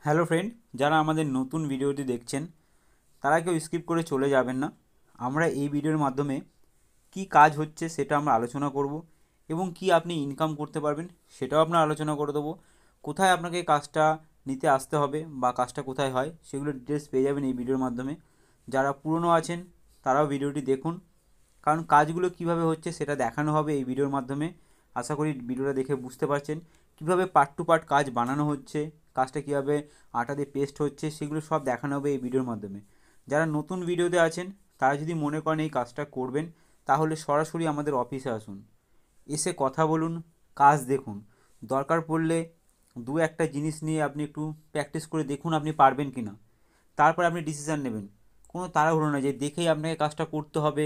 Hello friend, যারা আমাদের নতুন ভিডিওটি দেখছেন তারা কেউ স্কিপ করে চলে যাবেন না। আমরা এই ভিডিওর মাধ্যমে কি কাজ হচ্ছে সেটা আমরা আলোচনা করব এবং কি আপনি ইনকাম করতে পারবেন সেটাও আমরা আলোচনা করে দেবো। কোথায় আপনাকে কাজটা নিতে আসতে হবে বা কাজটা কোথায় হয় সেগুলো ডিটেলস পেয়ে যাবেন এই ভিডিওর মাধ্যমে। যারা পুরনো আছেন তারাও ভিডিওটি দেখুন, কারণ কাজগুলো কিভাবে হচ্ছে সেটা দেখানো হবে এই ভিডিওর মাধ্যমে। আশা করি ভিডিওটা দেখে বুঝতে পারছেন কিভাবে পার্ট টু পার্ট কাজ বানানো হচ্ছে, কাজটা কীভাবে আটা দিয়ে পেস্ট হচ্ছে সেগুলো সব দেখানো হবে এই ভিডিওর মাধ্যমে। যারা নতুন ভিডিওতে আছেন তারা যদি মনে করেন এই কাজটা করবেন তাহলে সরাসরি আমাদের অফিসে আসুন, এসে কথা বলুন, কাজ দেখুন। দরকার পড়লে দু একটা জিনিস নিয়ে আপনি একটু প্র্যাকটিস করে দেখুন আপনি পারবেন কি না, তারপরে আপনি ডিসিশান নেবেন। কোনো তাড়াহুড়ো না যে দেখেই আপনাকে কাজটা করতে হবে,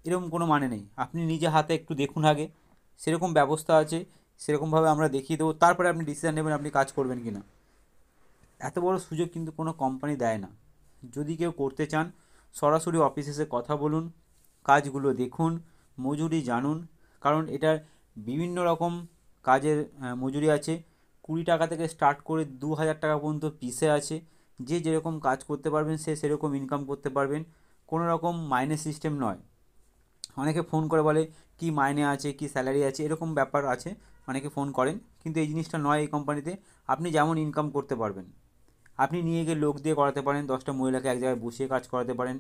এরকম কোনো মানে নেই। আপনি নিজে হাতে একটু দেখুন আগে, সেরকম ব্যবস্থা আছে, সেরকমভাবে আমরা দেখিয়ে দেবো, তারপরে আপনি ডিসিশান নেবেন আপনি কাজ করবেন কি না। এত বড় সুযোগ কিন্তু কোনো কোম্পানি দেয় না। যদি কেউ করতে চান সরাসরি অফিসে এসে কথা বলুন, কাজগুলো দেখুন, মজুরি জানুন। কারণ এটার বিভিন্ন রকম কাজের মজুরি আছে। 20 টাকা থেকে স্টার্ট করে 2000 টাকা পর্যন্ত পিসে আছে। যে যেরকম কাজ করতে পারবেন সে সেরকম ইনকাম করতে পারবেন, কোনো রকম মাইনে সিস্টেম নয়। অনেকে ফোন করে বলে কি মাইনে আছে, কি স্যালারি আছে, এরকম ব্যাপার আছে, অনেকে ফোন করেন, কিন্তু এই জিনিসটা নয় এই কোম্পানিতে। আপনি যেমন ইনকাম করতে পারবেন, আপনি নিয়ে গিয়ে লোক দিয়ে করাতে পারেন, 10টা মহিলাকে এক জায়গায় বসিয়ে কাজ করাতে পারেন।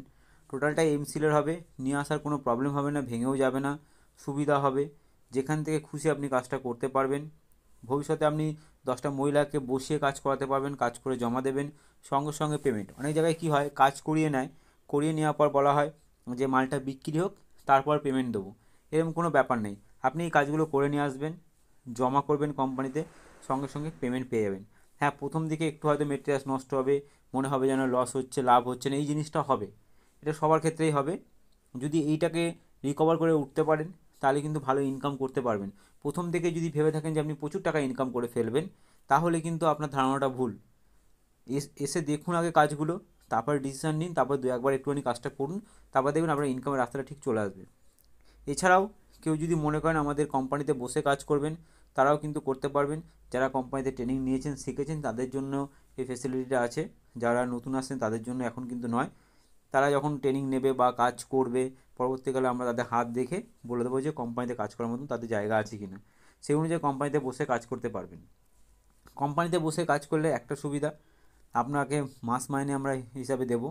টোটালটাই এমসিলের হবে, নিয়ে আসার কোনো প্রবলেম হবে না, ভেঙেও যাবে না, সুবিধা হবে। যেখান থেকে খুশি আপনি কাজটা করতে পারবেন। ভবিষ্যতে আপনি 10টা মহিলাকে বসিয়ে কাজ করাতে পারবেন, কাজ করে জমা দেবেন, সঙ্গে সঙ্গে পেমেন্ট। অনেক জায়গায় কী হয়, কাজ করিয়ে নেয়, করিয়ে নেওয়ার পর বলা হয় যে মালটা বিক্রি হোক তারপর পেমেন্ট দেবো। এরকম কোনো ব্যাপার নেই। আপনি এই কাজগুলো করে নিয়ে আসবেন, জমা করবেন কোম্পানিতে, সঙ্গে সঙ্গে পেমেন্ট পেয়ে যাবেন। হ্যাঁ, প্রথম দিকে একটু হয়তো মেটেরিয়ালস নষ্ট হবে, মনে হবে যেন লস হচ্ছে, লাভ হচ্ছে না, এই জিনিসটা হবে। এটা সবার ক্ষেত্রেই হবে। যদি এইটাকে রিকভার করে উঠতে পারেন তাহলে কিন্তু ভালো ইনকাম করতে পারবেন। প্রথম থেকে যদি ভেবে থাকেন যে আপনি প্রচুর টাকা ইনকাম করে ফেলবেন, তাহলে কিন্তু আপনার ধারণাটা ভুল। এসে দেখুন আগে কাজগুলো, তারপর ডিসিশান নিন, তারপর দু একবার একটুখানি কাজটা করুন, তারপর দেখবেন আপনার ইনকামের রাস্তাটা ঠিক চলে আসবে। এছাড়াও কেউ যদি মনে করেন আমাদের কোম্পানিতে বসে কাজ করবেন, তারাও কিন্তু করতে পারবেন। যারা কোম্পানিতে ট্রেনিং নিয়েছেন, শিখেছেন, তাদের জন্য এই ফেসিলিটিটা আছে। যারা নতুন আসছেন তাদের জন্য এখন কিন্তু নয়। তারা যখন ট্রেনিং নেবে বা কাজ করবে, পরবর্তীকালে আমরা তাদের হাত দেখে বলে দেবো যে কোম্পানিতে কাজ করার মতন তাদের জায়গা আছে কি না। সেই অনুযায়ী কোম্পানিতে বসে কাজ করতে পারবেন। কোম্পানিতে বসে কাজ করলে একটা সুবিধা, আপনাকে মাস মাইনে আমরা হিসাবে দেবো,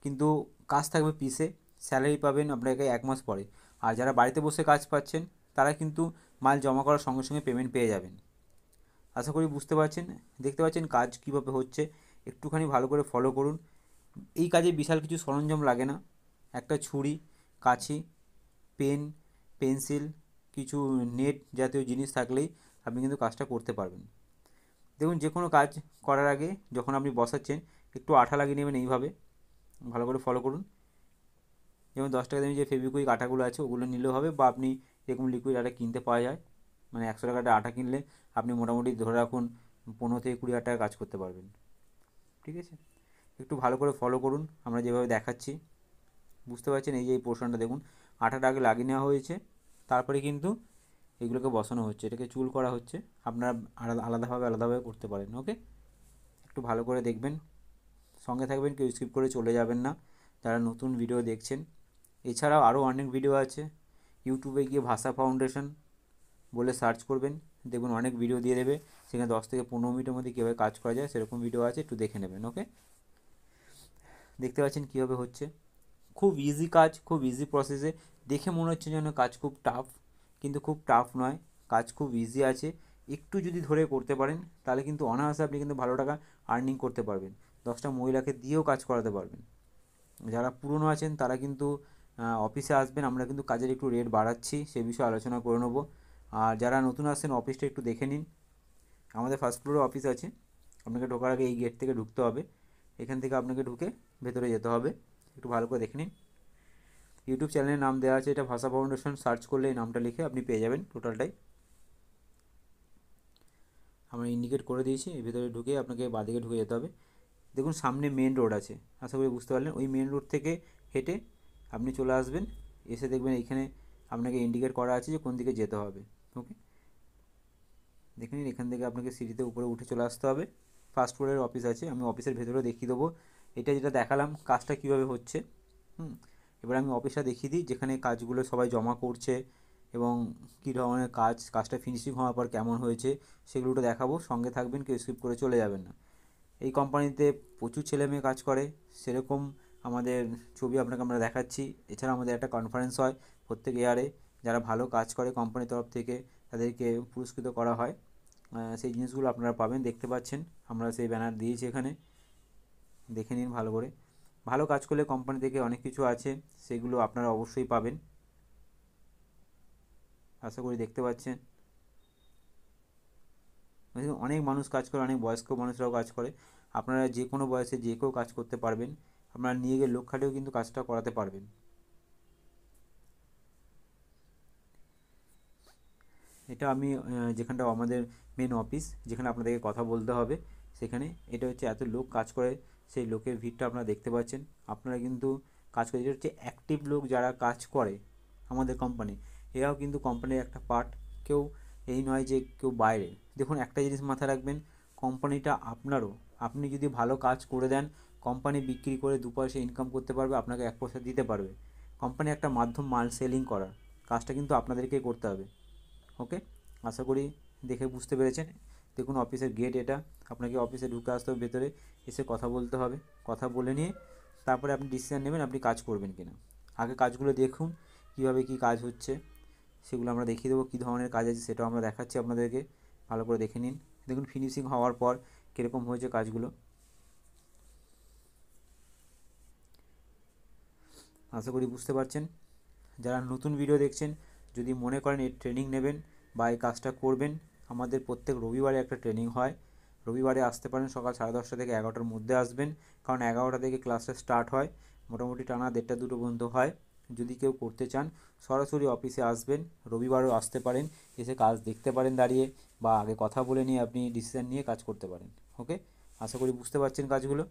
কিন্তু কাজ থাকবে পিসে, স্যালারি পাবেন আপনাকে 1 মাস পরে। আর যারা বাড়িতে বসে কাজ পাচ্ছেন তারা কিন্তু মাল জমা করার সঙ্গে সঙ্গে পেমেন্ট পেয়ে যাবেন। আশা করি বুঝতে পারছেন, দেখতে পাচ্ছেন কাজ কীভাবে হচ্ছে। একটুখানি ভালো করে ফলো করুন। এই কাজে বিশাল কিছু সরঞ্জাম লাগে না, একটা ছুরি, কাঁচি, পেন, পেন্সিল, কিছু নেট জাতীয় জিনিস থাকলেই আপনি কিন্তু কাজটা করতে পারবেন। দেখুন, যে কোনো কাজ করার আগে যখন আপনি বসাচ্ছেন একটু আঠা লাগিয়ে নেবেন এইভাবে, ভালো করে ফলো করুন। যেমন 10 টাকা দামি যে ফেভিকুইক আঠাগুলো আছে ওগুলো নিলেও হবে, বা আপনি এরকম লিকুইড আটা কিনতে পাওয়া যায়। মানে 100 টাকার আটা কিনলে আপনি মোটামুটি ধরে রাখুন 15 থেকে 20 হাজার টাকা কাজ করতে পারবেন। ঠিক আছে, একটু ভালো করে ফলো করুন, আমরা যেভাবে দেখাচ্ছি। বুঝতে পারছেন, এই যে এই পোর্শনটা দেখুন, আঠাটা আগে লাগিয়ে নেওয়া হয়েছে, তারপরে কিন্তু এগুলোকে বসানো হচ্ছে, এটাকে চুল করা হচ্ছে। আপনারা আলাদাভাবে আলাদাভাবে করতে পারেন। ওকে, একটু ভালো করে দেখবেন, সঙ্গে থাকবেন, কেউ স্কিপ করে চলে যাবেন না যারা নতুন ভিডিও দেখছেন। এছাড়াও আরও অনেক ভিডিও আছে, ইউটিউবে গিয়ে ভাষা ফাউন্ডেশন বলে সার্চ করবেন, দেখুন অনেক ভিডিও দিয়ে দেবে, সেখানে 10 থেকে 15 মিনিটের মধ্যে কীভাবে কাজ করা যায় সেরকম ভিডিও আছে, একটু দেখে নেবেন। ওকে, দেখতে পাচ্ছেন কীভাবে হচ্ছে, খুব ইজি কাজ, খুব ইজি প্রসেসে। দেখে মনে হচ্ছে যেন কাজ খুব টাফ, কিন্তু খুব টাফ নয়, কাজ খুব ইজি আছে। একটু যদি ধরে করতে পারেন তাহলে কিন্তু অনায়াসে আপনি কিন্তু ভালো টাকা আর্নিং করতে পারবেন, 10টা মহিলাকে দিয়েও কাজ করাতে পারবেন। যারা পুরনো আছেন তারা কিন্তু অফিসে আসবেন, আমরা কিন্তু কাজের একটু রেট বাড়াচ্ছি, সে বিষয়ে আলোচনা করে নেবো। আর যারা নতুন আসছেন অফিসটা একটু দেখে নিন, আমাদের ফার্স্ট ফ্লোরে অফিস আছে। আপনাকে ঢোকার আগে এই গেট থেকে ঢুকতে হবে, এখান থেকে আপনাকে ঢুকে ভেতরে যেতে হবে, একটু ভালো করে দেখে নিন। ইউটিউব চ্যানেলের নাম দেওয়া আছে, এটা ভাষা ফাউন্ডেশন, সার্চ করলে এই নামটা লিখে আপনি পেয়ে যাবেন টোটালটাই। আমরা ইন্ডিকেট করে দিয়েছি, এই ভেতরে ঢুকে আপনাকে বাঁদিকে ঢুকে যেতে হবে। দেখুন সামনে মেন রোড আছে, আশা করি বুঝতে পারলেন। ওই মেন রোড থেকে হেঁটে আপনি চলে আসবেন, এসে দেখবেন এইখানে আপনাকে ইন্ডিকেট করা আছে যে কোন দিকে যেতে হবে। ওকে, দেখে নিন, এখান থেকে আপনাকে সিঁড়িতে উপরে উঠে চলে আসতে হবে। ফার্স্ট ফ্লোরের অফিস আছে, আমি অফিসের ভেতরে দেখিয়ে দেবো। এটা যেটা দেখালাম কাজটা কীভাবে হচ্ছে। এবার আমি অফিসটা দেখিয়ে দিই যেখানে কাজগুলো সবাই জমা করছে এবং কী ধরনের কাজটা ফিনিশিং হওয়ার পর কেমন হয়েছে সেগুলোটা দেখাবো। সঙ্গে থাকবেন, কেউ স্কিপ করে চলে যাবেন না। এই কোম্পানিতে প্রচুর ছেলে মেয়ে কাজ করে, সেরকম আমাদের ছবি আপনাকে আমরা দেখাচ্ছি। এছাড়া আমাদের একটা কনফারেন্স হয় প্রত্যেক ইয়ারে, যারা ভালো কাজ করে কোম্পানির তরফ থেকে তাদেরকে পুরস্কৃত করা হয়। সেই জিনিসগুলো আপনারা পাবেন, দেখতে পাচ্ছেন আমরা সেই ব্যানার দিয়েছি এখানে, দেখে নিন ভালো করে। ভালো কাজ করলে কোম্পানি থেকে অনেক কিছু আছে, সেগুলো আপনারা অবশ্যই পাবেন, আশা করি দেখতে পাচ্ছেন। অনেক মানুষ কাজ করে, অনেক বয়স্ক মানুষরাও কাজ করে। আপনারা যে কোনো বয়সে যে কেউ কাজ করতে পারবেন, আপনারা নিয়ে গিয়ে লোক খাটেও কিন্তু কাজটা করাতে পারবেন। এটা আমি যেখানটা আমাদের মেন অফিস, যেখানে আপনাদেরকে কথা বলতে হবে সেখানে। এটা হচ্ছে এত লোক কাজ করে, সেই লোকের ভিড়টা আপনারা দেখতে পাচ্ছেন। আপনারা কিন্তু কাজ করে, এটা হচ্ছে অ্যাক্টিভ লোক যারা কাজ করে আমাদের কোম্পানি, এরাও কিন্তু কোম্পানির একটা পার্ট। কেউ এই নয় যে কেউ বাইরে। দেখুন, একটা জিনিস মাথায় রাখবেন, কোম্পানিটা আপনারও। আপনি যদি ভালো কাজ করে দেন, কোম্পানি বিক্রি করে 2 পয়সা ইনকাম করতে পারবে, আপনাকে 1 পয়সা দিতে পারবে। কোম্পানি একটা মাধ্যম মাল সেলিং করার, কাজটা কিন্তু আপনাদেরকেই করতে হবে। ওকে, আশা করি দেখে বুঝতে পেরেছেন। দেখুন অফিসের গেট এটা, আপনাকে অফিসে ঢুকে আসতে হবে, ভেতরে এসে কথা বলতে হবে। কথা বলে নিয়ে তারপরে আপনি ডিসিশান নেবেন আপনি কাজ করবেন কি না। আগে কাজগুলো দেখুন কীভাবে কী কাজ হচ্ছে, সেগুলো আমরা দেখিয়ে দেবো। কী ধরনের কাজ আছে সেটাও আমরা দেখাচ্ছি আপনাদেরকে, ভালো করে দেখে নিন। দেখুন ফিনিশিং হওয়ার পর কীরকম হয়েছে কাজগুলো, আশা করি বুঝতে পারছেন। যারা নতুন ভিডিও দেখছেন, যদি মনে করেন এই ট্রেনিং নেবেন বা এই কাজটা করবেন, আমাদের প্রত্যেক রবিবারে একটা ট্রেনিং হয়। রবিবারে আসতে পারেন, সকাল 10:30 থেকে 11টার মধ্যে আসবেন, কারণ 11টা থেকে ক্লাসটা স্টার্ট হয়, মোটামুটি টানা 1:30-2 পর্যন্ত হয়। যদি কেউ করতে চান সরাসরি অফিসে আসবেন, রবিবারও আসতে পারেন, এসে কাজ দেখতে পারেন দাঁড়িয়ে, বা আগে কথা বলে নিয়ে আপনি ডিসিশান নিয়ে কাজ করতে পারেন। ওকে, আশা করি বুঝতে পারছেন কাজগুলো।